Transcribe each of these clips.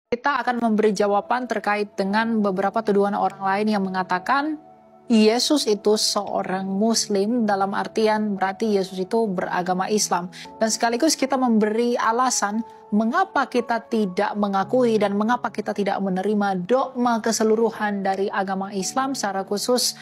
Kita akan memberi jawaban terkait dengan beberapa tuduhan orang lain yang mengatakan Yesus itu seorang Muslim, dalam artian berarti Yesus itu beragama Islam. Dan sekaligus kita memberi alasan mengapa kita tidak mengakui dan mengapa kita tidak menerima dogma keseluruhan dari agama Islam, secara khusus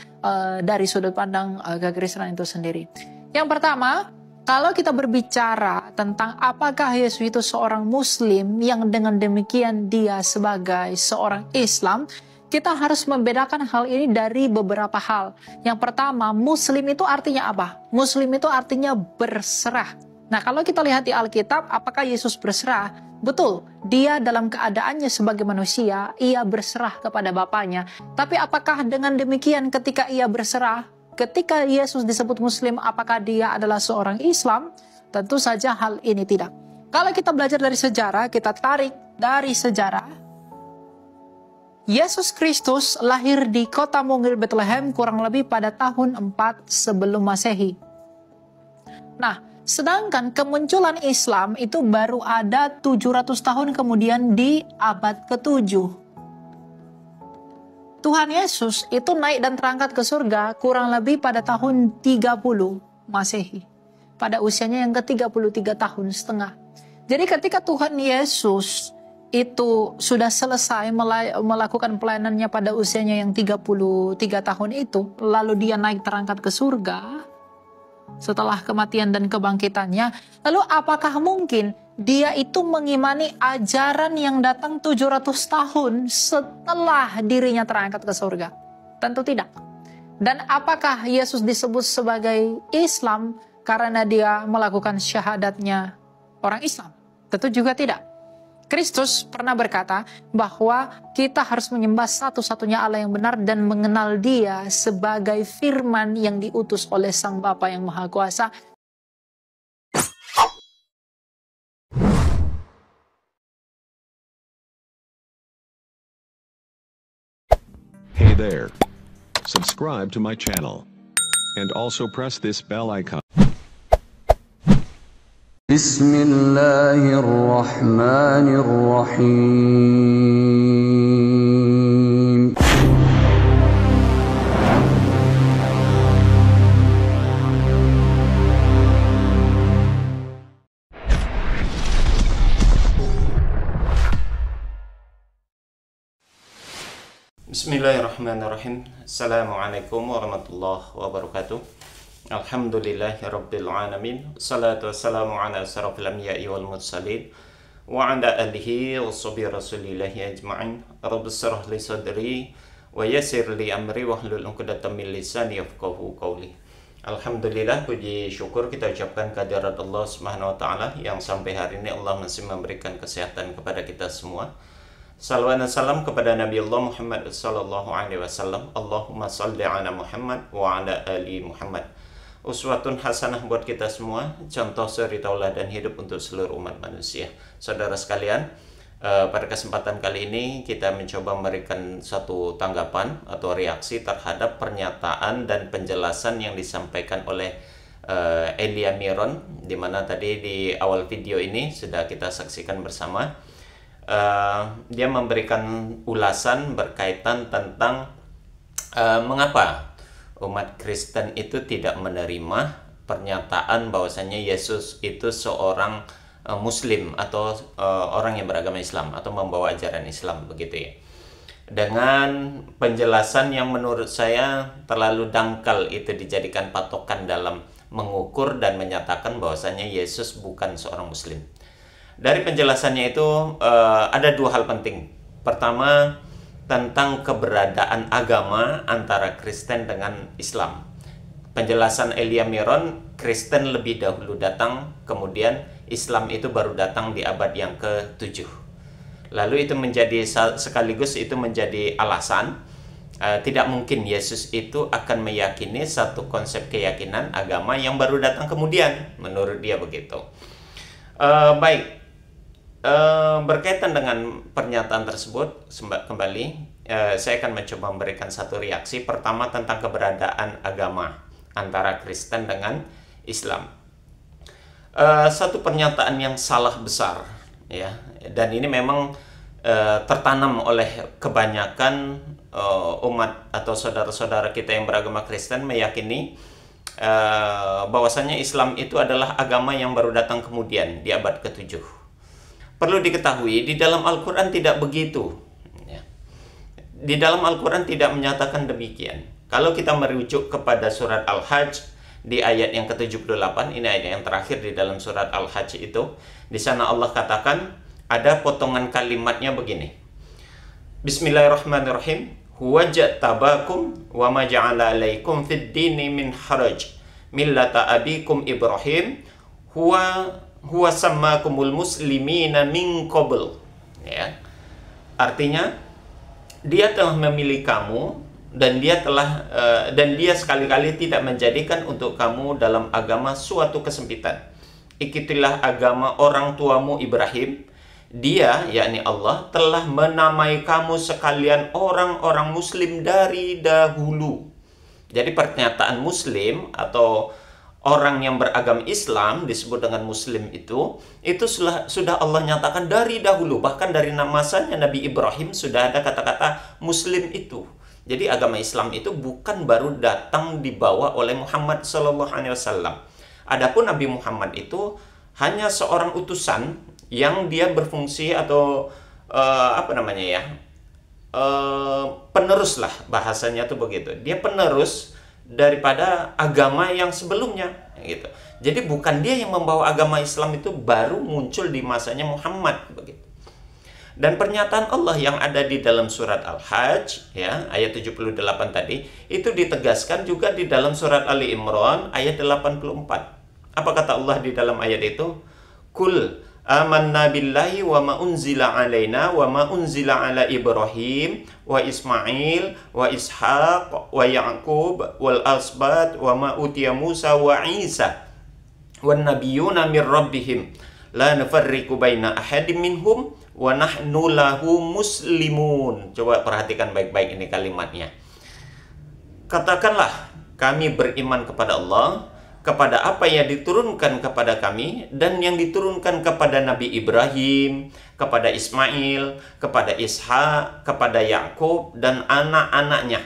dari sudut pandang kekristenan itu sendiri. Yang pertama, kalau kita berbicara tentang apakah Yesus itu seorang Muslim yang dengan demikian dia sebagai seorang Islam, kita harus membedakan hal ini dari beberapa hal. Yang pertama, Muslim itu artinya apa? Muslim itu artinya berserah. Nah, kalau kita lihat di Alkitab, apakah Yesus berserah? Betul, dia dalam keadaannya sebagai manusia, ia berserah kepada Bapaknya. Tapi apakah dengan demikian ketika ia berserah, ketika Yesus disebut Muslim, apakah dia adalah seorang Islam? Tentu saja hal ini tidak. Kalau kita belajar dari sejarah, kita tarik dari sejarah, Yesus Kristus lahir di kota mungil Bethlehem kurang lebih pada tahun 4 sebelum Masehi. Nah, sedangkan kemunculan Islam itu baru ada 700 tahun kemudian di abad ke-7. Tuhan Yesus itu naik dan terangkat ke surga kurang lebih pada tahun 30 Masehi. Pada usianya yang ke-33 tahun setengah. Jadi ketika Tuhan Yesus itu sudah selesai melakukan pelayanannya pada usianya yang 33 tahun itu, lalu dia naik terangkat ke surga setelah kematian dan kebangkitannya, lalu apakah mungkin dia itu mengimani ajaran yang datang 700 tahun setelah dirinya terangkat ke surga? Tentu tidak. Dan apakah Yesus disebut sebagai Islam karena dia melakukan syahadatnya orang Islam? Tentu juga tidak. Kristus pernah berkata bahwa kita harus menyembah satu-satunya Allah yang benar dan mengenal Dia sebagai firman yang diutus oleh Sang Bapa yang Maha Kuasa. Hey there. Subscribe to my channel. And also press this bell icon. Bismillahirrahmanirrahim. Bismillahirrahmanirrahim. Assalamualaikum warahmatullahi wabarakatuh. Alhamdulillahirabbil alamin. Salatu wassalamu ala asyrafil anbiya'i wal mursalin wa ala alihi washabihi rasulillahi ajma'in. Rabbi shrah li sadri wa yassir li amri wahlul 'uqdatam min lisani yafqahu qawli. Alhamdulillah, puji syukur kita ucapkan kehadirat Allah Subhanahu wa taala yang sampai hari ini Allah masih memberikan kesehatan kepada kita semua. Salawat dan salam kepada Nabi Allah Muhammad sallallahu alaihi wasallam. Allahumma shalli ala Muhammad wa ala ali Muhammad. Uswatun hasanah buat kita semua, contoh suri tauladan hidup untuk seluruh umat manusia. Saudara sekalian, pada kesempatan kali ini kita mencoba memberikan satu tanggapan atau reaksi terhadap pernyataan dan penjelasan yang disampaikan oleh Elia Miron, di mana tadi di awal video ini sudah kita saksikan bersama. Dia memberikan ulasan berkaitan tentang mengapa umat Kristen itu tidak menerima pernyataan bahwasanya Yesus itu seorang Muslim atau orang yang beragama Islam atau membawa ajaran Islam, begitu ya. Dengan penjelasan yang menurut saya terlalu dangkal itu dijadikan patokan dalam mengukur dan menyatakan bahwasanya Yesus bukan seorang Muslim. Dari penjelasannya itu ada dua hal penting. Pertama, tentang keberadaan agama antara Kristen dengan Islam. Penjelasan Elia Miron, Kristen lebih dahulu datang, kemudian Islam itu baru datang di abad yang ke-7. Lalu itu menjadi sekaligus itu menjadi alasan tidak mungkin Yesus itu akan meyakini satu konsep keyakinan agama yang baru datang kemudian, menurut dia begitu. Baik. Berkaitan dengan pernyataan tersebut, kembali saya akan mencoba memberikan satu reaksi. Pertama, tentang keberadaan agama antara Kristen dengan Islam. Satu pernyataan yang salah besar, ya. Dan ini memang tertanam oleh kebanyakan umat atau saudara-saudara kita yang beragama Kristen meyakini bahwasanya Islam itu adalah agama yang baru datang kemudian di abad ke-7. Perlu diketahui di dalam Al-Quran tidak begitu. Di dalam Al-Quran tidak menyatakan demikian. Kalau kita merujuk kepada surat Al-Hajj di ayat yang ke-78, ini ayat yang terakhir di dalam surat Al-Hajj itu, di sana Allah katakan, ada potongan kalimatnya begini. Bismillahirrahmanirrahim. Huwa ja'tabakum wa ma ja'ala alaikum fid dini min haraj millata abikum Ibrahim huwa sammakumul muslimina min qabl. Ya. Artinya dia telah memilih kamu dan dia sekali-kali tidak menjadikan untuk kamu dalam agama suatu kesempitan. Ikutilah agama orang tuamu Ibrahim. Dia, yakni Allah, telah menamai kamu sekalian orang-orang muslim dari dahulu. Jadi pernyataan muslim atau orang yang beragama Islam disebut dengan muslim itu sudah Allah nyatakan dari dahulu. Bahkan dari masanya Nabi Ibrahim sudah ada kata-kata muslim itu. Jadi agama Islam itu bukan baru datang dibawa oleh Muhammad SAW. Adapun Nabi Muhammad itu hanya seorang utusan yang dia berfungsi atau penerus lah, bahasanya tuh begitu. Dia penerus daripada agama yang sebelumnya gitu. Jadi bukan dia yang membawa agama Islam itu baru muncul di masanya Muhammad begitu. Dan pernyataan Allah yang ada di dalam surat Al-Hajj ya, ayat 78 tadi, itu ditegaskan juga di dalam surat Ali Imran ayat 84. Apa kata Allah di dalam ayat itu? Kul amanna billahi wa ma unzila alaina wa ma unzila ala Ibrahim wa Ismail wa Ishaq wa Ya'qub wal asbat wa ma utiya Musa wa Isa wan nabiyuna min rabbihim la nufarriqu baina ahadim minhum wa nahnu lahu muslimun. Coba perhatikan baik-baik ini kalimatnya. Katakanlah kami beriman kepada Allah, kepada apa yang diturunkan kepada kami dan yang diturunkan kepada Nabi Ibrahim, kepada Ismail, kepada Ishak, kepada Yakub dan anak-anaknya,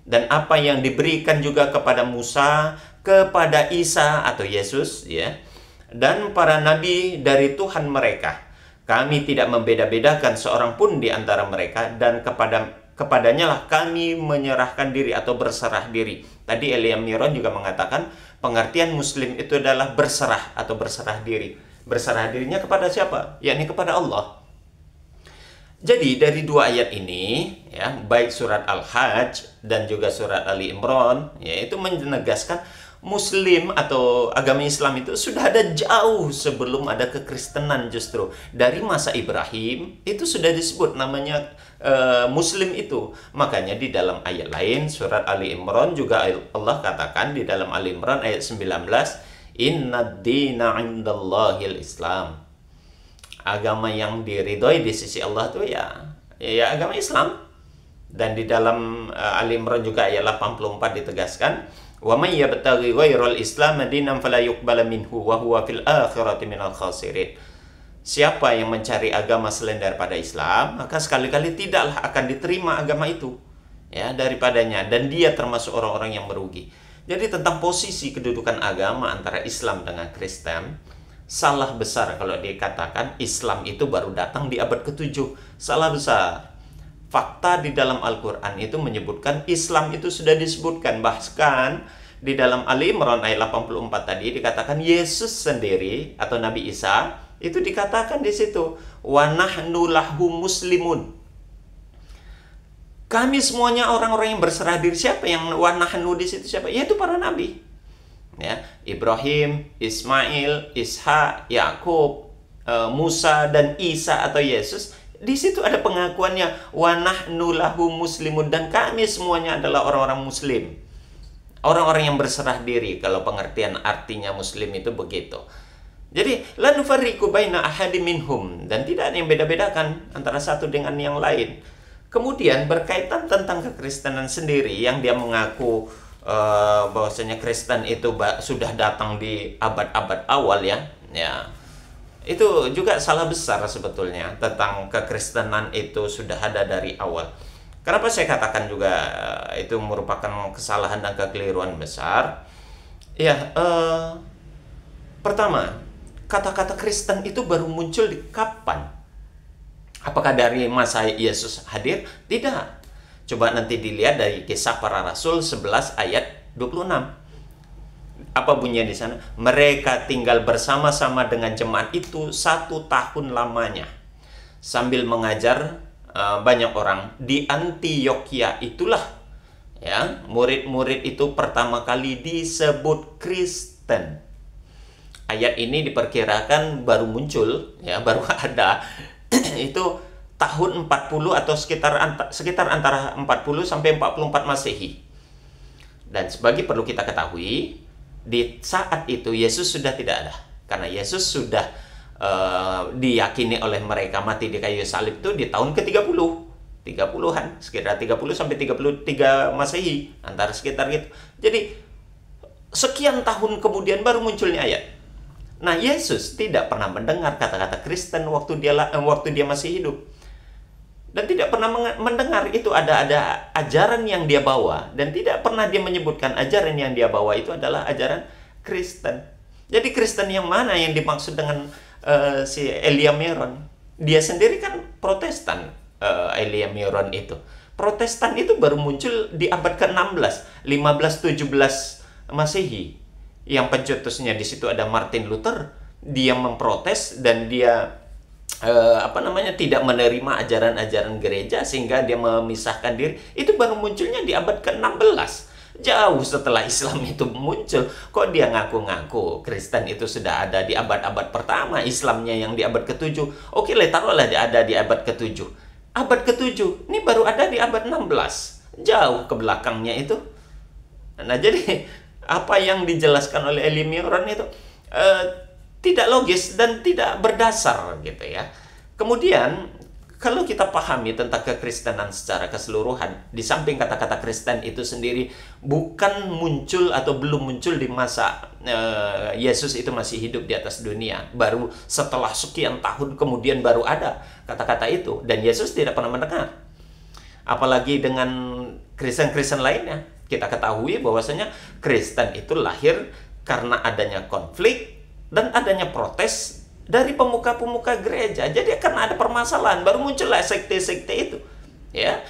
dan apa yang diberikan juga kepada Musa, kepada Isa atau Yesus ya, dan para nabi dari Tuhan mereka. Kami tidak membeda-bedakan seorang pun di antara mereka, dan kepadanya lah kami menyerahkan diri atau berserah diri. Tadi Elia Miron juga mengatakan pengertian muslim itu adalah berserah atau berserah diri. Berserah dirinya kepada siapa? Yakni kepada Allah. Jadi dari dua ayat ini ya, baik surat Al-Hajj dan juga surat Ali Imran ya, itu menegaskan Muslim atau agama Islam itu sudah ada jauh sebelum ada kekristenan. Justru dari masa Ibrahim itu sudah disebut namanya Muslim itu. Makanya di dalam ayat lain surat Ali Imran juga Allah katakan di dalam Ali Imran ayat 19, Inna dina indallahil Islam. Agama yang diridhoi di sisi Allah itu ya agama Islam. Dan di dalam Ali Imran juga ayat 84 ditegaskan, wa may yabtaghi ghairal islam dinan fala yuqbala minhu wa huwa fil akhirati minal khasirin. Siapa yang mencari agama selain daripada Islam, maka sekali-kali tidaklah akan diterima agama itu ya daripadanya, dan dia termasuk orang-orang yang merugi. Jadi tentang posisi kedudukan agama antara Islam dengan Kristen, salah besar kalau dikatakan Islam itu baru datang di abad ke-7. Salah besar. Fakta di dalam Al-Quran itu menyebutkan Islam itu sudah disebutkan. Bahkan di dalam Ali Imran ayat 84 tadi dikatakan Yesus sendiri atau Nabi Isa itu dikatakan di situ, wa nahnu lahu muslimun. Kami semuanya orang-orang yang berserah diri. Siapa yang wa nahnu di situ siapa? Yaitu para nabi. Ya, Ibrahim, Ismail, Ishak, Yakub, Musa dan Isa atau Yesus. Di situ ada pengakuannya wa nahnu lahu muslimun, dan kami semuanya adalah orang-orang muslim. Orang-orang yang berserah diri, kalau pengertian artinya muslim itu begitu. Jadi la nufarriqu baina ahadim minhum, dan tidak ada yang beda-bedakan antara satu dengan yang lain. Kemudian berkaitan tentang kekristenan sendiri yang dia mengaku bahwasanya Kristen itu sudah datang di abad-abad awal ya. Itu juga salah besar sebetulnya, tentang kekristenan itu sudah ada dari awal. Kenapa saya katakan juga itu merupakan kesalahan dan kekeliruan besar? Ya, pertama, kata-kata Kristen itu baru muncul di kapan? Apakah dari masa Yesus hadir? Tidak. Coba nanti dilihat dari Kisah Para Rasul 11 ayat 26. Apa bunyinya di sana? Mereka tinggal bersama-sama dengan jemaat itu 1 tahun lamanya, sambil mengajar banyak orang di Antioquia. Itulah ya, murid-murid itu pertama kali disebut Kristen. Ayat ini diperkirakan baru muncul ya, baru ada itu tahun 40 atau sekitar antara 40 sampai 44 Masehi. Dan sebagai perlu kita ketahui, di saat itu Yesus sudah tidak ada, karena Yesus sudah diyakini oleh mereka mati di kayu salib itu di tahun ke-30, 30-an, sekitar 30 sampai 33 Masehi, antara sekitar gitu. Jadi sekian tahun kemudian baru munculnya ayat. Nah, Yesus tidak pernah mendengar kata-kata Kristen waktu dia masih hidup. Dan tidak pernah mendengar itu ada ajaran yang dia bawa, dan tidak pernah dia menyebutkan ajaran yang dia bawa itu adalah ajaran Kristen. Jadi Kristen yang mana yang dimaksud dengan si Elia Meron? Dia sendiri kan Protestan, Elia Meron itu. Protestan itu baru muncul di abad ke-16, 15-17 Masehi. Yang pencetusnya di situ ada Martin Luther. Dia memprotes dan dia tidak menerima ajaran-ajaran gereja, sehingga dia memisahkan diri. Itu baru munculnya di abad ke-16, jauh setelah Islam itu muncul. Kok dia ngaku-ngaku Kristen itu sudah ada di abad-abad pertama, Islamnya yang di abad ke-7. Oke lah, taruhlah dia ada di abad ke-7. Abad ke-7 ini baru ada di abad 16, jauh ke belakangnya itu. Nah, jadi apa yang dijelaskan oleh Elia Meron itu tidak logis dan tidak berdasar gitu ya. Kemudian kalau kita pahami tentang kekristenan secara keseluruhan, di samping kata-kata Kristen itu sendiri bukan muncul atau belum muncul di masa Yesus itu masih hidup di atas dunia, baru setelah sekian tahun kemudian baru ada kata-kata itu, dan Yesus tidak pernah mendengar. Apalagi dengan Kristen-Kristen lainnya, kita ketahui bahwasanya Kristen itu lahir karena adanya konflik dan adanya protes dari pemuka-pemuka gereja. Jadi karena ada permasalahan baru muncullah sekte-sekte itu ya.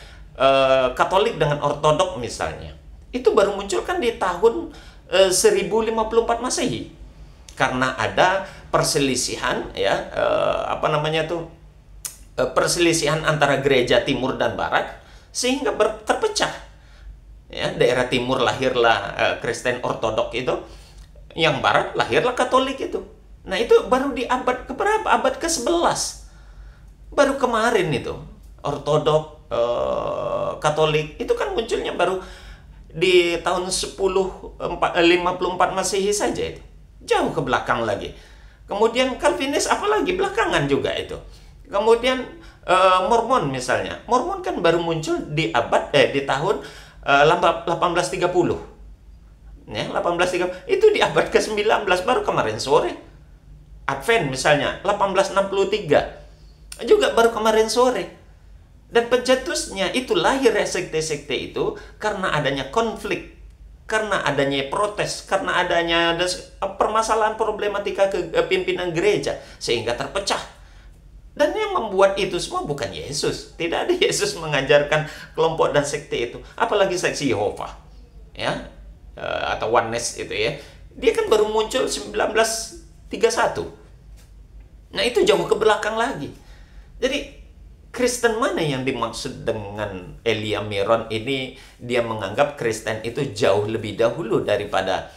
Katolik dengan Ortodok misalnya, itu baru muncul kan di tahun 1054 Masehi, karena ada perselisihan ya, perselisihan antara gereja timur dan barat, sehingga terpecah ya. Daerah timur lahirlah Kristen Ortodok itu, yang barat lahirlah Katolik itu. Nah, itu baru di abad keberapa? Abad ke-11. Baru kemarin itu Ortodok, Katolik itu kan munculnya baru di tahun 1054 Masehi saja itu. Jauh ke belakang lagi. Kemudian Calvinis apalagi belakangan juga itu. Kemudian Mormon misalnya. Mormon kan baru muncul di tahun 1830. Ya, 1830 itu di abad ke-19, baru kemarin sore. Advent misalnya 1863 juga baru kemarin sore. Dan pencetusnya itu lahir sekte-sekte itu karena adanya konflik, karena adanya protes, karena adanya permasalahan problematika pimpinan gereja, sehingga terpecah. Dan yang membuat itu semua bukan Yesus. Tidak ada Yesus mengajarkan kelompok dan sekte itu, apalagi seksi Yehova ya, atau Oneness itu ya. Dia kan baru muncul 1931. Nah, itu jauh ke belakang lagi. Jadi Kristen mana yang dimaksud dengan Elia Meron ini? Dia menganggap Kristen itu jauh lebih dahulu daripada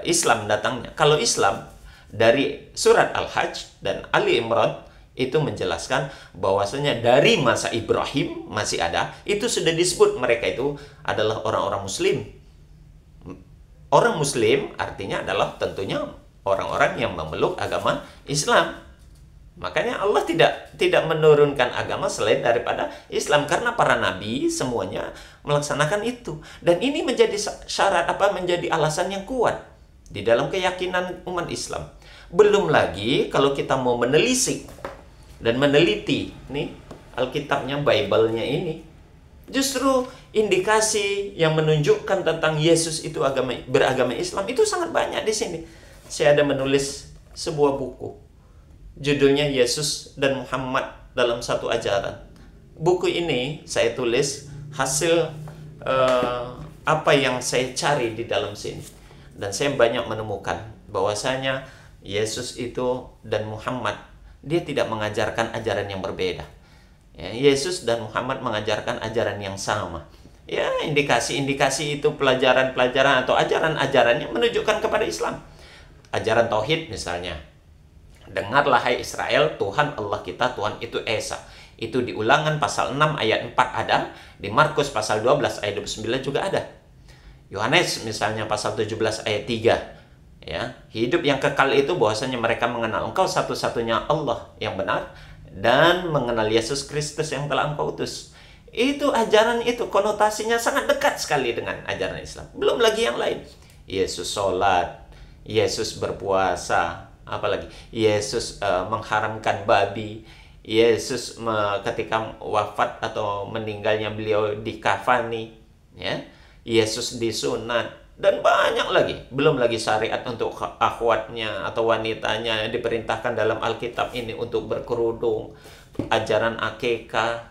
Islam datangnya. Kalau Islam dari surat Al-Hajj dan Ali Imran itu menjelaskan bahwasanya dari masa Ibrahim masih ada, itu sudah disebut mereka itu adalah orang-orang Muslim. Orang Muslim artinya adalah tentunya orang-orang yang memeluk agama Islam. Makanya Allah tidak menurunkan agama selain daripada Islam, karena para nabi semuanya melaksanakan itu. Dan ini menjadi syarat menjadi alasan yang kuat di dalam keyakinan umat Islam Belum lagi kalau kita mau menelisik dan meneliti nih Alkitabnya, Bible-nya ini, justru indikasi yang menunjukkan tentang Yesus itu beragama Islam itu sangat banyak di sini. Saya ada menulis sebuah buku, judulnya Yesus dan Muhammad dalam Satu Ajaran. Buku ini saya tulis hasil apa yang saya cari di dalam sini. Dan saya banyak menemukan bahwasanya Yesus itu dan Muhammad, dia tidak mengajarkan ajaran yang berbeda. Ya, Yesus dan Muhammad mengajarkan ajaran yang sama. Ya, indikasi-indikasi itu pelajaran-pelajaran atau ajaran-ajaran yang menunjukkan kepada Islam. Ajaran Tauhid misalnya. Dengarlah hai Israel, Tuhan Allah kita, Tuhan itu Esa. Itu di Ulangan pasal 6 ayat 4 ada. Di Markus pasal 12 ayat 29 juga ada. Yohanes misalnya pasal 17 ayat 3. Ya, hidup yang kekal itu bahwasanya mereka mengenal Engkau satu-satunya Allah yang benar dan mengenal Yesus Kristus yang telah Engkau utus. Itu ajaran itu konotasinya sangat dekat sekali dengan ajaran Islam. Belum lagi yang lain. Yesus sholat, Yesus berpuasa, apalagi Yesus mengharamkan babi, Yesus ketika wafat atau meninggalnya beliau dikafani, ya, Yesus disunat. Dan banyak lagi, belum lagi syariat untuk akhwatnya atau wanitanya diperintahkan dalam Alkitab ini untuk berkerudung, ajaran akikah,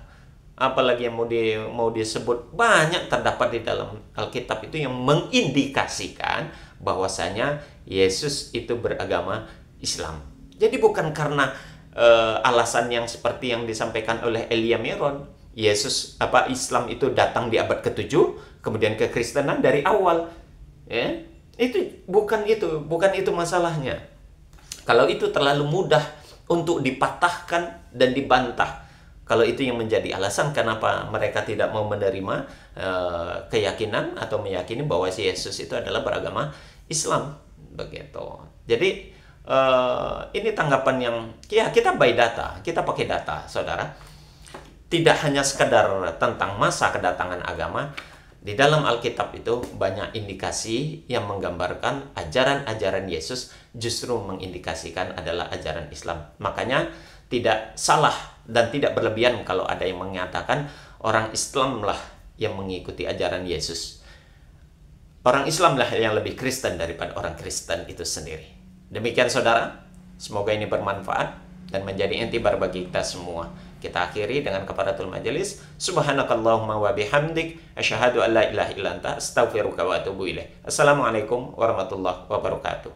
apalagi yang mau disebut, banyak terdapat di dalam Alkitab itu yang mengindikasikan bahwasanya Yesus itu beragama Islam. Jadi bukan karena alasan yang seperti yang disampaikan oleh Elia Miron, Islam itu datang di abad ke-7, kemudian kekristenan dari awal. Ya, bukan itu masalahnya. Kalau itu terlalu mudah untuk dipatahkan dan dibantah. Kalau itu yang menjadi alasan kenapa mereka tidak mau menerima keyakinan atau meyakini bahwa si Yesus itu adalah beragama Islam, begitu. Jadi ini tanggapan yang ya kita by data, kita pakai data, saudara. Tidak hanya sekedar tentang masa kedatangan agama. Di dalam Alkitab itu banyak indikasi yang menggambarkan ajaran-ajaran Yesus justru mengindikasikan adalah ajaran Islam. Makanya tidak salah dan tidak berlebihan kalau ada yang mengatakan orang Islam lah yang mengikuti ajaran Yesus. Orang Islam lah yang lebih Kristen daripada orang Kristen itu sendiri. Demikian saudara, semoga ini bermanfaat dan menjadi intibar bagi kita semua. Kita akhiri dengan kafaratul majelis. Subhanakallahumma wa bihamdik asyhadu an la ilaha illa anta astaghfiruka wa atubu ilaik. Assalamualaikum warahmatullahi wabarakatuh.